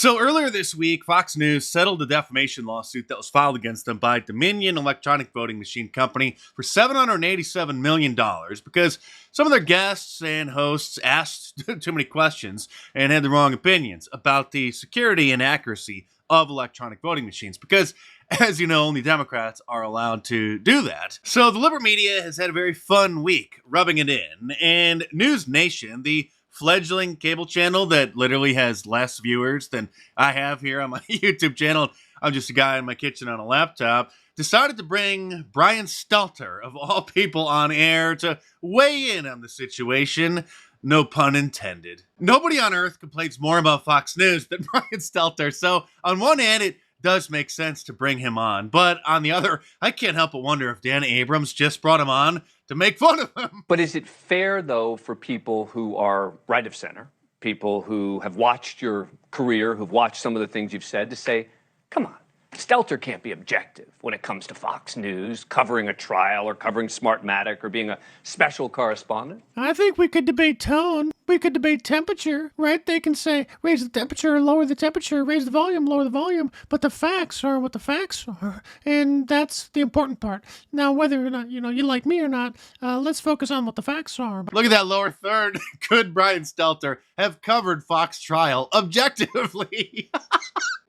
So earlier this week, Fox News settled a defamation lawsuit that was filed against them by Dominion Electronic Voting Machine Company for $787 million because some of their guests and hosts asked too many questions and had the wrong opinions about the security and accuracy of electronic voting machines. Because, as you know, only Democrats are allowed to do that. So the liberal media has had a very fun week rubbing it in. And News Nation, the fledgling cable channel that literally has less viewers than I have here on my YouTube channel, I'm just a guy in my kitchen on a laptop, decided to bring Brian Stelter, of all people, on air to weigh in on the situation. No pun intended. Nobody on earth complains more about Fox News than Brian Stelter, so on one hand, it does make sense to bring him on. But on the other, I can't help but wonder if Dan Abrams just brought him on to make fun of him. But is it fair, though, for people who are right of center, people who have watched your career, who've watched some of the things you've said, to say, come on, Stelter can't be objective when it comes to Fox News, covering a trial or covering Smartmatic or being a special correspondent? I think we could debate tone. We could debate temperature, right? They can say, raise the temperature, lower the temperature, raise the volume, lower the volume. But the facts are what the facts are. And that's the important part. Now, whether or not, you like me or not, let's focus on what the facts are. Look at that lower third. Could Brian Stelter have covered Fox trial objectively?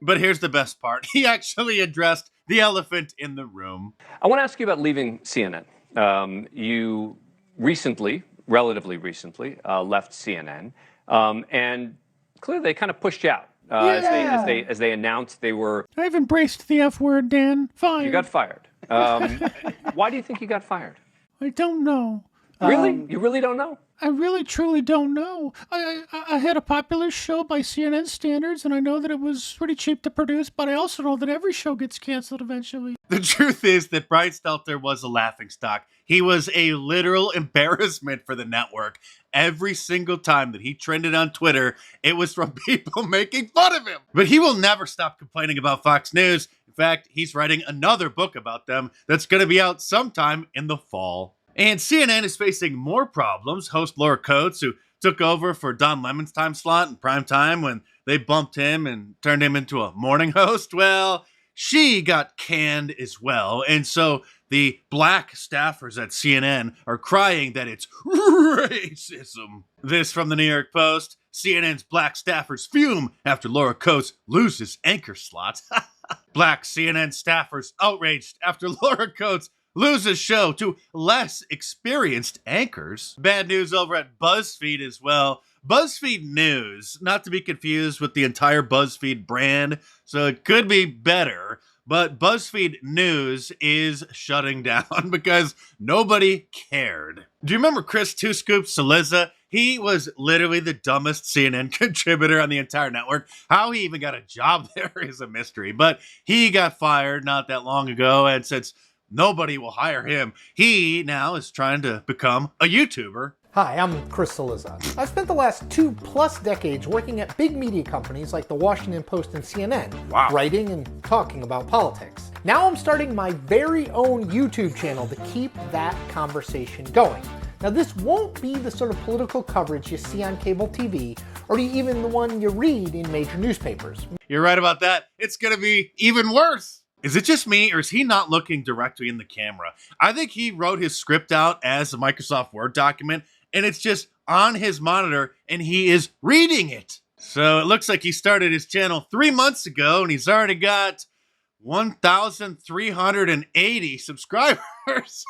But here's the best part. He actually addressed the elephant in the room. I want to ask you about leaving CNN. You recently, relatively recently, left CNN, and clearly they kind of pushed you out as they announced they were. I've embraced the F word, Dan. Fired. You got fired. Why do you think you got fired? I don't know. Really? You really don't know? I really, truly don't know. I had a popular show by CNN standards, and I know that it was pretty cheap to produce, but I also know that every show gets canceled eventually. The truth is that Brian Stelter was a laughingstock. He was a literal embarrassment for the network. Every single time that he trended on Twitter, it was from people making fun of him. But he will never stop complaining about Fox News. In fact, he's writing another book about them that's going to be out sometime in the fall. And CNN is facing more problems. Host Laura Coates, who took over for Don Lemon's time slot in prime time when they bumped him and turned him into a morning host, well, she got canned as well. And so the black staffers at CNN are crying that it's racism. This from the New York Post. CNN's black staffers fume after Laura Coates loses anchor slot. Black CNN staffers outraged after Laura Coates loses show to less experienced anchors. Bad news over at BuzzFeed as well. BuzzFeed News, not to be confused with the entire BuzzFeed brand, so it could be better, but BuzzFeed News is shutting down because nobody cared. Do you remember Chris Two Scoops Saliza? He was literally the dumbest CNN contributor on the entire network. How he even got a job there is a mystery, but he got fired not that long ago, and since nobody will hire him, he now is trying to become a YouTuber. Hi, I'm Chris Saliza. I've spent the last 2+ decades working at big media companies like the Washington Post and CNN, writing and talking about politics. Now I'm starting my very own YouTube channel to keep that conversation going. Now this won't be the sort of political coverage you see on cable TV, or even the one you read in major newspapers. You're right about that. It's gonna be even worse. Is it just me, or is he not looking directly in the camera? I think he wrote his script out as a Microsoft Word document, and it's just on his monitor, and he is reading it. So it looks like he started his channel 3 months ago, and he's already got 1,380 subscribers.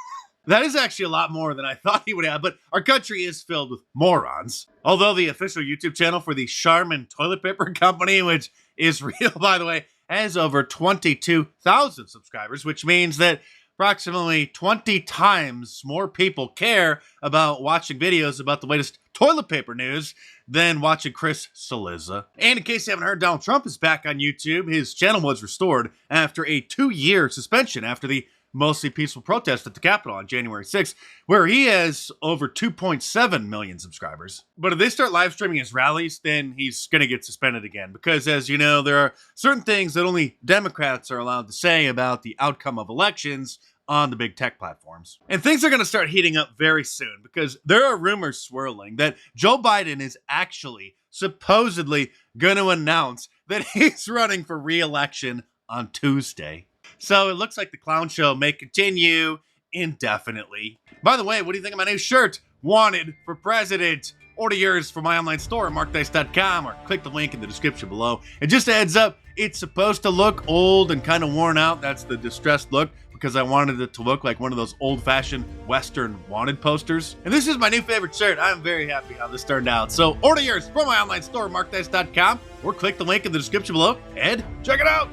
That is actually a lot more than I thought he would have, but our country is filled with morons. Although the official YouTube channel for the Charmin toilet paper company, which is real, by the way, has over 22,000 subscribers, which means that approximately 20 times more people care about watching videos about the latest toilet paper news than watching Chris Saliza. And in case you haven't heard, Donald Trump is back on YouTube. His channel was restored after a 2-year suspension after the mostly peaceful protest at the Capitol on January 6th, where he has over 2.7 million subscribers. But if they start live streaming his rallies, then he's going to get suspended again. Because as you know, there are certain things that only Democrats are allowed to say about the outcome of elections on the big tech platforms. And things are going to start heating up very soon because there are rumors swirling that Joe Biden is actually supposedly going to announce that he's running for re-election on Tuesday. So it looks like the clown show may continue indefinitely. By the way, what do you think of my new shirt? Wanted for president. Order yours from my online store at markdice.com or click the link in the description below. And just a heads up, it's supposed to look old and kind of worn out. That's the distressed look because I wanted it to look like one of those old-fashioned Western wanted posters. And this is my new favorite shirt. I'm very happy how this turned out. So order yours from my online store, markdice.com, or click the link in the description below and check it out.